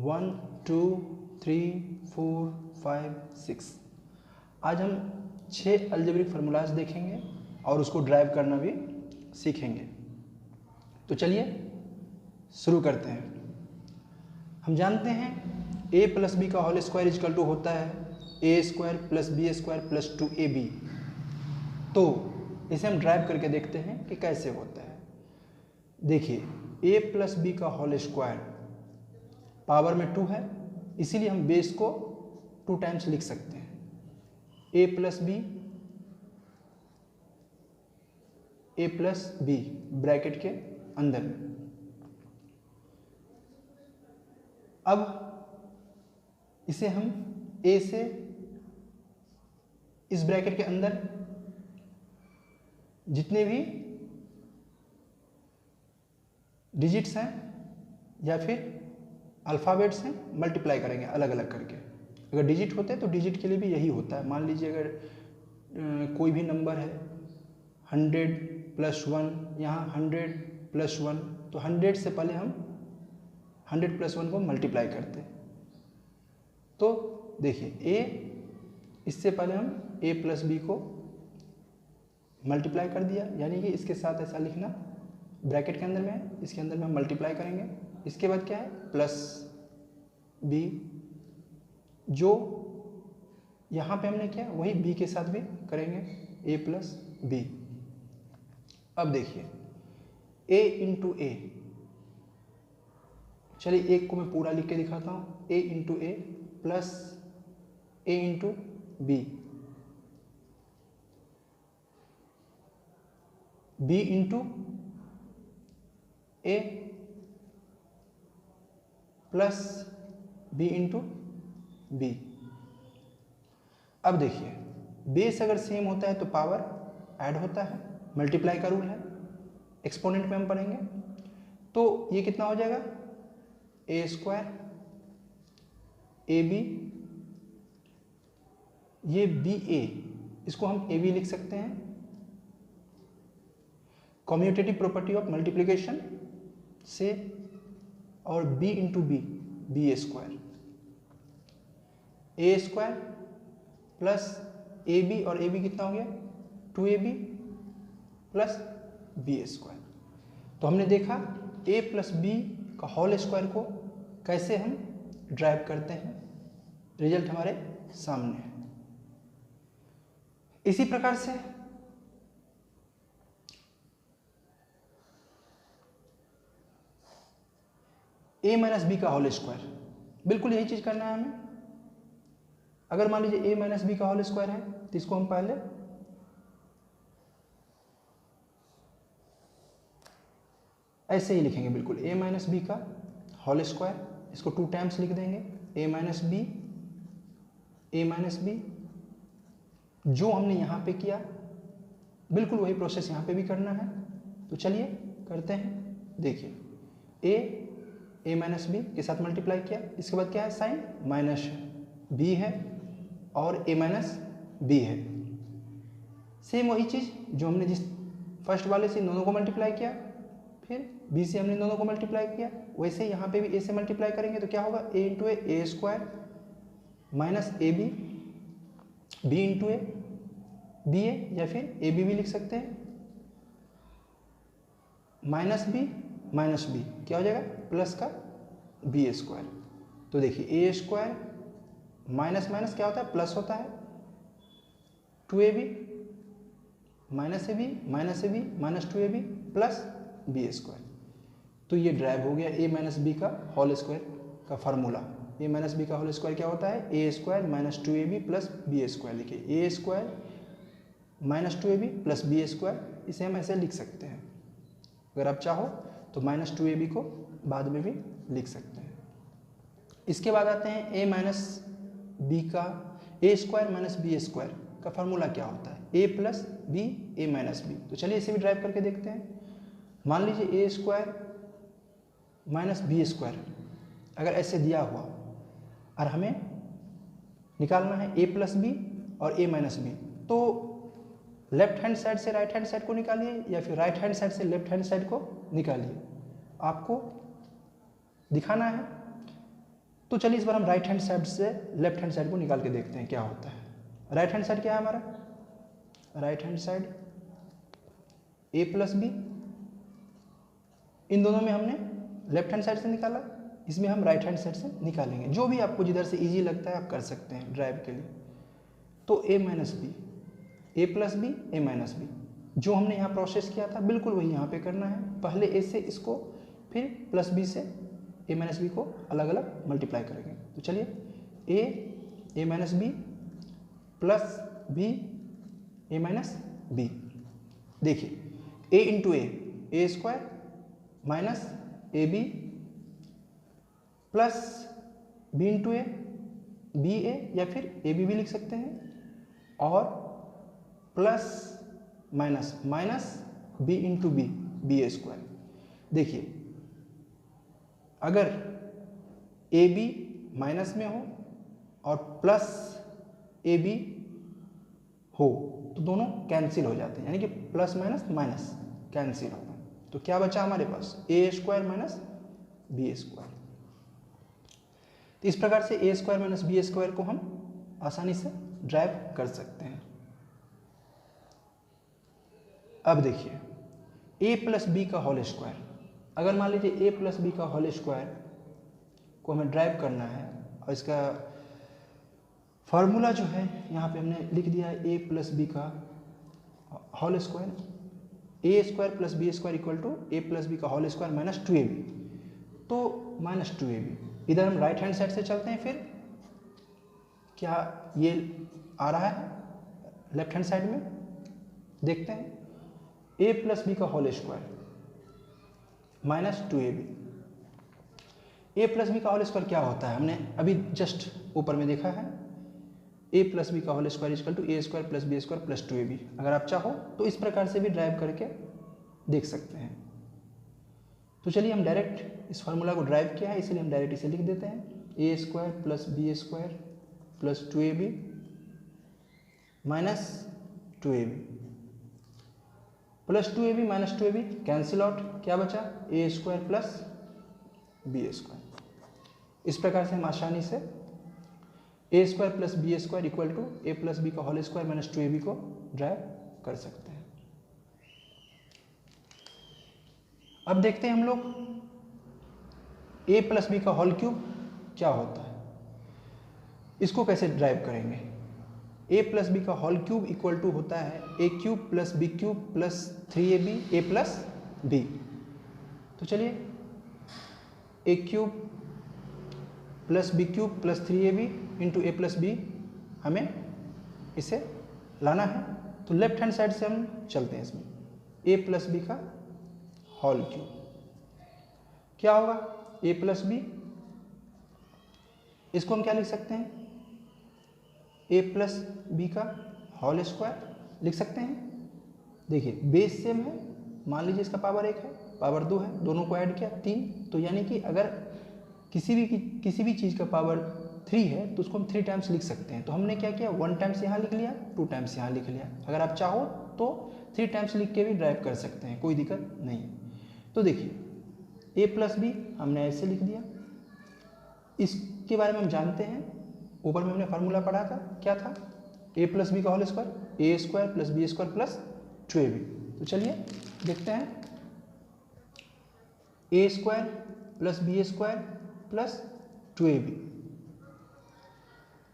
1 2 3 4 5 6। आज हम 6 algebraic formulas देखेंगे और उसको ड्राइव करना भी सीखेंगे। तो चलिए शुरू करते हैं। हम जानते हैं a प्लस बी का होल स्क्वायर इजकल टू होता है a square plus B square plus 2ab। तो इसे हम ड्राइव करके देखते हैं कि कैसे होता है। देखिए a प्लस बी का होल स्क्वायर पावर में 2 है, इसीलिए हम बेस को 2 टाइम्स लिख सकते हैं। a प्लस बी ब्रैकेट के अंदर। अब इसे हम a से इस ब्रैकेट के अंदर जितने भी डिजिट्स हैं या फिर अल्फ़ाबेट्स हैं मल्टीप्लाई करेंगे अलग अलग करके। अगर डिजिट होते हैं तो डिजिट के लिए भी यही होता है। मान लीजिए अगर कोई भी नंबर है 100 + 1, यहाँ 100 + 1, तो 100 से पहले हम 100 + 1 को मल्टीप्लाई करते हैं। तो देखिए a, इससे पहले हम a प्लस बी को मल्टीप्लाई कर दिया, यानी कि इसके साथ ऐसा लिखना ब्रैकेट के अंदर में है, इसके अंदर में हम मल्टीप्लाई करेंगे। इसके बाद क्या है प्लस बी, जो यहाँ पे हमने किया वही b के साथ भी करेंगे a प्लस बी। अब देखिए a इंटू ए, चलिए एक को मैं पूरा लिख के दिखाता हूँ। a into A plus a into B, b into A plus b into B. अब देखिए बेस अगर सेम होता है तो पावर ऐड होता है, मल्टीप्लाई का रूल है। एक्सपोनेंट में हम पढ़ेंगे तो ये कितना हो जाएगा a स्क्वायर ab, ये ba, इसको हम ab लिख सकते हैं। कम्यूटेटिव प्रॉपर्टी ऑफ मल्टीप्लिकेशन से, और b into B B square, a square plus ab, और ab कितना हो गया 2ab प्लस बी स्क्वायर। तो हमने देखा a प्लस बी का होल स्क्वायर को कैसे हम ड्राइव करते हैं, रिजल्ट हमारे सामने है। इसी प्रकार से a माइनस बी का होल स्क्वायर, बिल्कुल यही चीज करना है हमें। अगर मान लीजिए a माइनस बी का होल स्क्वायर है तो इसको हम पहले ऐसे ही लिखेंगे, बिल्कुल a माइनस बी का होल स्क्वायर, इसको 2 टाइम्स लिख देंगे a माइनस बी। जो हमने यहाँ पे किया बिल्कुल वही प्रोसेस यहाँ पे भी करना है। तो चलिए करते हैं। देखिए a माइनस बी के साथ मल्टीप्लाई किया, इसके बाद क्या है साइन माइनस b है और a माइनस बी है। सेम वही चीज़ जो हमने जिस फर्स्ट वाले से दोनों को मल्टीप्लाई किया, फिर b से हमने दोनों को मल्टीप्लाई किया, वैसे यहाँ पे भी a से मल्टीप्लाई करेंगे तो क्या होगा a into A square minus ab, b into A B A, या फिर ए बी भी लिख सकते हैं, माइनस बी क्या हो जाएगा प्लस का बी स्क्वायर। तो देखिए a स्क्वायर माइनस माइनस क्या होता है प्लस होता है, 2ab minus A B minus 2ab plus B square. तो ये ड्राइव हो गया a माइनस बी का होल स्क्वायर का फार्मूला। a माइनस बी का होल स्क्वायर क्या होता है a square minus 2ab plus B square. लिखिए a square minus 2ab plus B square, इसे हम ऐसे लिख सकते हैं। अगर आप चाहो तो माइनस 2ab को बाद में भी लिख सकते हैं। इसके बाद आते हैं a माइनस बी का a square minus B square का फार्मूला क्या होता है a plus B a minus B. तो चलिए इसे भी ड्राइव करके देखते हैं। मान लीजिए a square minus B square अगर ऐसे दिया हुआ और हमें निकालना है a प्लस बी और a माइनस बी, तो लेफ्ट हैंड साइड से राइट हैंड साइड को निकालिए या फिर राइट हैंड साइड से लेफ्ट हैंड साइड को निकालिए। आपको दिखाना है तो चलिए इस बार हम राइट हैंड साइड से लेफ्ट हैंड साइड को निकाल के देखते हैं क्या होता है। राइट हैंड साइड क्या है हमारा, right hand side a plus B, इन दोनों में हमने लेफ्ट हैंड साइड से निकाला, इसमें हम राइट हैंड साइड से निकालेंगे। जो भी आपको जिधर से इजी लगता है आप कर सकते हैं ड्राइव के लिए। तो a minus B, A plus B, A minus B, जो हमने यहाँ प्रोसेस किया था बिल्कुल वही यहाँ पे करना है। पहले a से इसको, फिर प्लस बी से a माइनस बी को अलग अलग मल्टीप्लाई करेंगे। तो चलिए a minus B plus B a minus B, देखिए a into A square minus A B plus B into A B A, या फिर ए बी भी लिख सकते हैं, और plus minus minus B into B, B A square. देखिए अगर ए बी माइनस में हो और प्लस ए बी हो तो दोनों कैंसिल हो जाते हैं, यानी कि प्लस माइनस माइनस कैंसिल होगा। तो क्या बचा हमारे पास, ए स्क्वायर माइनस बी स्क्वायर। तो इस प्रकार से A square minus B square को हम आसानी से ड्राइव कर सकते हैं। अब देखिए ए प्लस बी का होल स्क्वायर, अगर मान लीजिए ए प्लस बी का होल स्क्वायर को हमें ड्राइव करना है, और इसका फार्मूला जो है यहाँ पे हमने लिख दिया है ए प्लस बी का whole square, A square plus B square equal to A plus B का होल स्क्वायर माइनस 2ab। तो माइनस 2ab इधर हम राइट हैंड साइड से चलते हैं, फिर क्या ये आ रहा है लेफ्ट हैंड साइड में, देखते हैं ए प्लस बी का होल स्क्वायर माइनस 2ab। ए प्लस बी का होल स्क्वायर क्या होता है, हमने अभी जस्ट ऊपर में देखा है, ए प्लस बी का whole square equal to A square plus B square plus 2ab। अगर आप चाहो तो इस प्रकार से भी ड्राइव करके देख सकते हैं। तो चलिए हम डायरेक्ट इस फार्मूला को ड्राइव किया है, इसलिए हम डायरेक्ट इसे लिख देते हैं, A square plus B square plus 2ab minus 2ab plus 2ab minus 2ab cancel out, क्या बचा A square plus B square. इस प्रकार से हम आसानी से A square plus B square equal to A plus B का होल स्क्वायर माइनस 2ab को ड्राइव कर सकते हैं। अब देखते हैं हम लोग ए प्लस बी का होल क्यूब क्या होता है, इसको कैसे ड्राइव करेंगे। ए प्लस बी का होल क्यूब इक्वल टू होता है A cube plus B cube plus 3ab A plus B. तो चलिए A cube plus B cube plus 3ab into A plus B हमें इसे लाना है। तो लेफ्ट हैंड साइड से हम चलते हैं, इसमें ए प्लस बी का होल क्यूब क्या होगा, ए प्लस बी, इसको हम क्या लिख सकते हैं, ए प्लस बी का होल स्क्वायर लिख सकते हैं। देखिए बेस सेम है, मान लीजिए इसका पावर 1 है, पावर 2 है, दोनों को ऐड किया 3। तो यानी कि अगर किसी भी चीज़ का पावर 3 है तो उसको हम 3 टाइम्स लिख सकते हैं। तो हमने क्या किया, 1 टाइम्स यहाँ लिख लिया, 2 टाइम्स यहाँ लिख लिया। अगर आप चाहो तो 3 टाइम्स लिख के भी ड्राइव कर सकते हैं, कोई दिक्कत नहीं है। तो देखिए ए प्लस बी हमने ऐसे लिख दिया, इसके बारे में हम जानते हैं, ऊपर में हमने फार्मूला पढ़ा था, क्या था, ए प्लस बी का whole square A square plus B square plus 2ab। तो चलिए देखते हैं, A square plus B square plus 2ab।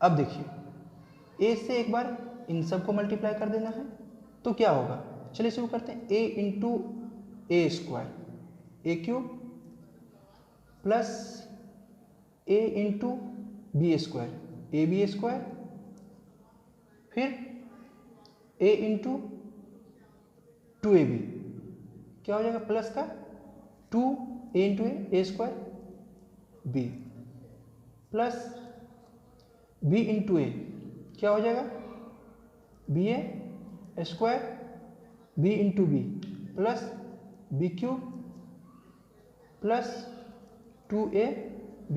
अब देखिए ए से एक बार इन सबको मल्टीप्लाई कर देना है, तो क्या होगा, चलिए शुरू करते हैं, A into A square A cube plus A into B square A B square, फिर ए इंटू 2ab क्या हो जाएगा, प्लस का 2 A into A square B plus B into A क्या हो जाएगा, B A square B into B plus B cube plus 2ab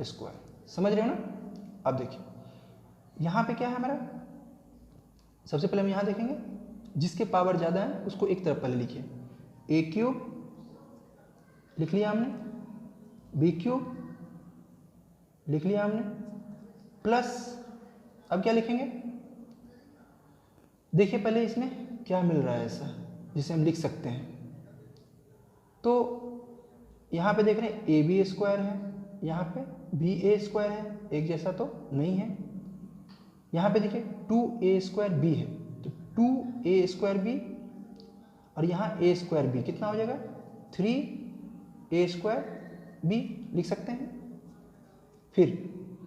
square. समझ रहे हो ना। अब देखिए यहाँ पे क्या है हमारा, सबसे पहले हम यहाँ देखेंगे, जिसके पावर ज़्यादा है उसको एक तरफ पहले लिखिए, ए क्यूब लिख लिया हमने, बी क्यूब लिख लिया हमने, प्लस अब क्या लिखेंगे, देखिए पहले इसमें क्या मिल रहा है ऐसा जिसे हम लिख सकते हैं। तो यहाँ पे देख रहे हैं ए बी स्क्वायर है, यहाँ पे बी ए स्क्वायर है, एक जैसा तो नहीं है। यहाँ पे देखिए 2a स्क्वायर बी है, तो 2a स्क्वायर बी और यहाँ a स्क्वायर बी कितना हो जाएगा 3a स्क्वायर बी लिख सकते हैं। फिर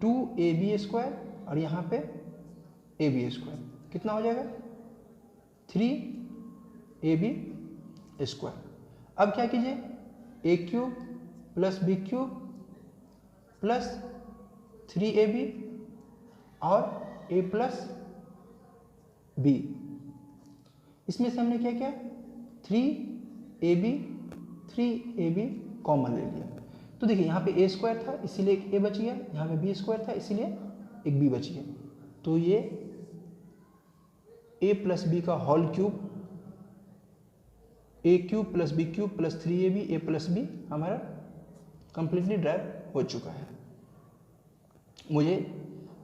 2ab स्क्वायर और यहाँ पे ab स्क्वायर कितना हो जाएगा 3ab स्क्वायर। अब क्या कीजिए, A cube plus B cube plus 3ab और a प्लस बी, इसमें से हमने क्या किया 3ab कॉमन ले लिया। तो देखिए यहाँ पे a स्क्वायर था इसीलिए एक a बच गया, यहाँ पे b स्क्वायर था इसीलिए एक b बच गया। तो ये a प्लस बी का whole cube, a cube plus B cube plus 3ab a plus B हमारा कंप्लीटली ड्राइव हो चुका है। मुझे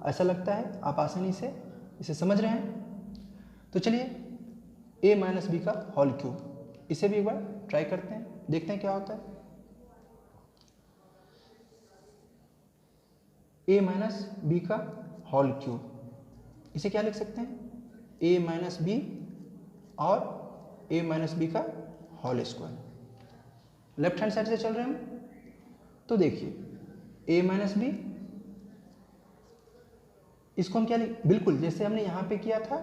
ऐसा लगता है आप आसानी से इसे समझ रहे हैं। तो चलिए a माइनस बी का होल क्यूब, इसे भी एक बार ट्राई करते हैं, देखते हैं क्या होता है। a माइनस बी का होल क्यूब, इसे क्या लिख सकते हैं a माइनस बी और a माइनस बी का whole square. Left hand side से चल रहे हैं हम, तो देखिए a माइनस बी, इसको हम क्या लिख, बिल्कुल जैसे हमने यहाँ पे किया था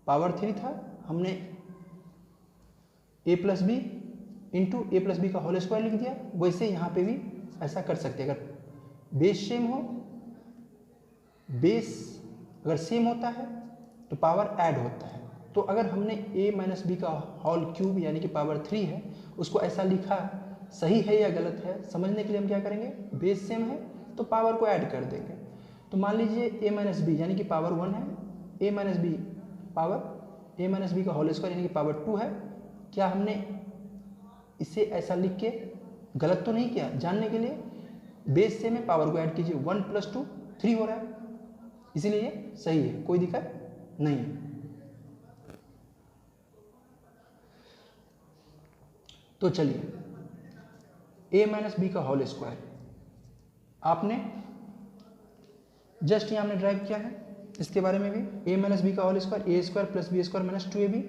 पावर 3 था, हमने a plus B into A plus B का होल स्क्वायर लिख दिया, वैसे यहाँ पे भी ऐसा कर सकते हैं। अगर बेस सेम हो, बेस अगर सेम होता है तो पावर ऐड होता है। तो अगर हमने a माइनस बी का होल क्यूब यानी कि पावर 3 है उसको ऐसा लिखा, सही है या गलत है समझने के लिए हम क्या करेंगे, बेस सेम है तो पावर को ऐड कर देंगे। तो मान लीजिए a माइनस बी यानी कि पावर 1 है, a minus B power a minus B का होल स्क्वायर यानी कि पावर 2 है। क्या हमने इसे ऐसा लिख के गलत तो नहीं किया, जानने के लिए बेस सेम है पावर को ऐड कीजिए, 1 प्लस 2 3 हो रहा है, इसीलिए ये सही है, कोई दिक्कत नहीं है। तो चलिए a माइनस बी का होल स्क्वायर आपने जस्ट यहाँ हमने ड्राइव किया है, इसके बारे में भी a माइनस बी का whole square a square plus B square minus 2ab,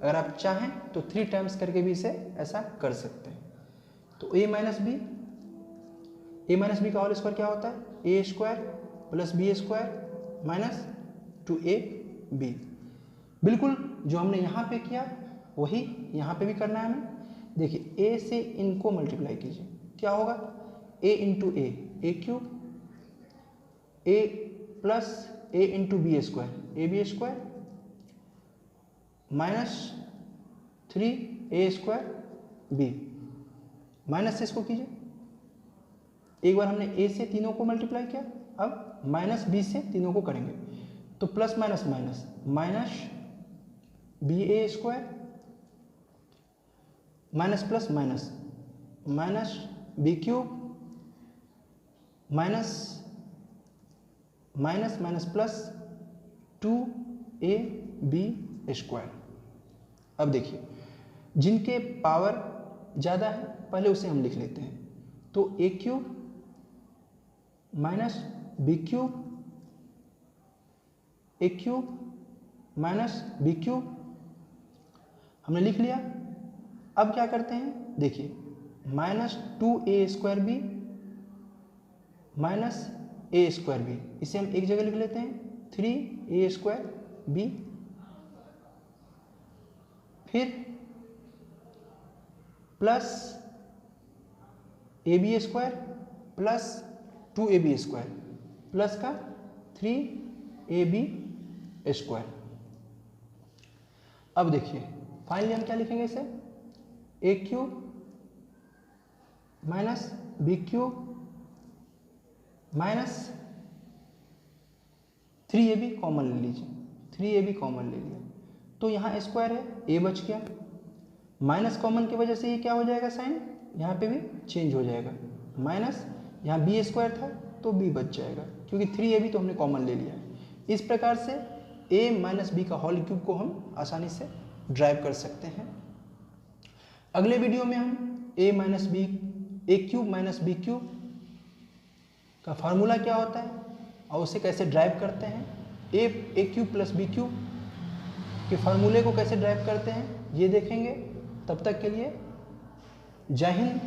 अगर आप चाहें तो 3 टाइम्स करके भी इसे ऐसा कर सकते हैं। तो a माइनस बी का होल स्क्वायर क्या होता है a square plus B square minus 2ab। बिल्कुल जो हमने यहाँ पे किया वही यहाँ पे भी करना है हमें। देखिए a से इनको मल्टीप्लाई कीजिए, क्या होगा a into A cube, a plus a into B square ab square minus 3a square b, minus से इसको कीजिए। एक बार हमने a से तीनों को मल्टीप्लाई किया, अब माइनस b से तीनों को करेंगे, तो plus minus minus minus ba square minus plus minus minus B cube minus minus minus plus 2ab square. अब देखिए जिनके पावर ज़्यादा है पहले उसे हम लिख लेते हैं, तो a cube minus B cube, A cube minus B cube हमने लिख लिया। अब क्या करते हैं, देखिए minus 2a square B minus a square B, इसे हम एक जगह लिख लेते हैं 3a स्क्वायर बी, फिर plus ab square plus 2ab square plus का 3ab स्क्वायर। अब देखिए फाइनली हम क्या लिखेंगे इसे, A cube minus B cube minus 3ab common ले लीजिए, 3ab कॉमन ले लिया, तो यहाँ स्क्वायर है a बच गया, माइनस कॉमन की वजह से ये क्या हो जाएगा साइन, यहाँ पे भी चेंज हो जाएगा, माइनस यहाँ बी स्क्वायर था तो b बच जाएगा, क्योंकि 3ab तो हमने कॉमन ले लिया है। इस प्रकार से a माइनस बी का होल क्यूब को हम आसानी से ड्राइव कर सकते हैं। अगले वीडियो में हम a minus B A cube minus B cube का फार्मूला क्या होता है और उसे कैसे ड्राइव करते हैं, A cube plus B cube के फार्मूले को कैसे ड्राइव करते हैं, ये देखेंगे। तब तक के लिए जय हिंद,